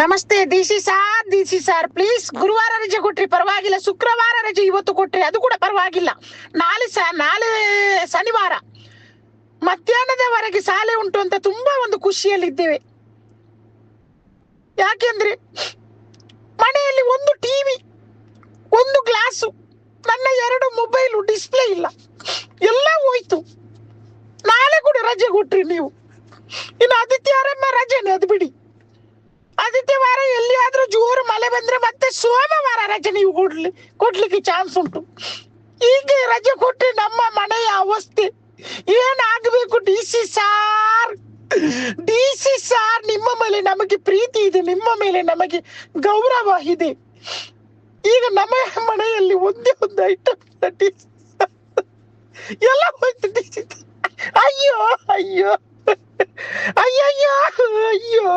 ನಮಸ್ತೆ D C sir please ಗುರುವಾರ ರಜೆ ಕೊಟ್ರಿ ಪರವಾಗಿಲ್ಲ, ಶುಕ್ರವಾರ ರಜೆ ಇವತ್ತು ಕೊಟ್ರಿ ಅದು ಕೂಡ ಪರವಾಗಿಲ್ಲ. ನಾಳೆ ಶನಿವಾರ ಮಧ್ಯಾಹ್ನದವರೆಗೆ ಶಾಲೆ ಉಂಟು ಅಂತ ತುಂಬಾ ಒಂದು ಖುಷಿಯಲ್ಲಿದ್ದೇವೆ. ಯಾಕೆಂದ್ರೆ ಮನೆಯಲ್ಲಿ ಒಂದು ಟಿವಿ, ಒಂದು ಗ್ಲಾಸು, ನನ್ನ 2 ಮೊಬೈಲು, ಡಿಸ್ಪ್ಲೇ ಇಲ್ಲ, ಎಲ್ಲ ಹೋಯ್ತು. ನಾಳೆ ಕೂಡ ರಜೆ ಕೊಟ್ರಿ ನೀವು. ಇನ್ನು ಆದಿತ್ಯವಾರ ರಜೆನೆ, ಅದು ಬಿಡಿ. ಆದಿತ್ಯವಾರ ಎಲ್ಲಿಯಾದ್ರೂ ಜೋರು ಮಳೆ ಬಂದ್ರೆ ಮತ್ತೆ ಸೋಮವಾರ ರಜೆ ನೀವು ಕೊಡ್ಲಿಕ್ಕೆ ಚಾನ್ಸ್ ಉಂಟು. ಈಗ ರಜೆ ಕೊಟ್ರೆ ನಮ್ಮ ಮನೆಯ ಅವಸ್ಥೆ ಏನಾಗಬೇಕು? ಡಿ ಸಿ ಸಾರ್ ನಿಮ್ಮ ಮೇಲೆ ನಮಗೆ ಪ್ರೀತಿ ಇದೆ, ನಿಮ್ಮ ಮೇಲೆ ನಮಗೆ ಗೌರವ ಇದೆ. ಈಗ ನಮ್ಮ ಮನೆಯಲ್ಲಿ ಒಂದೇ ಒಂದು ಐಟಮ್ ಎಲ್ಲ ಹೋಯ್ತು. ಅಯ್ಯೋ ಅಯ್ಯೋ ಅಯ್ಯಯ್ಯೋ ಅಯ್ಯೋ.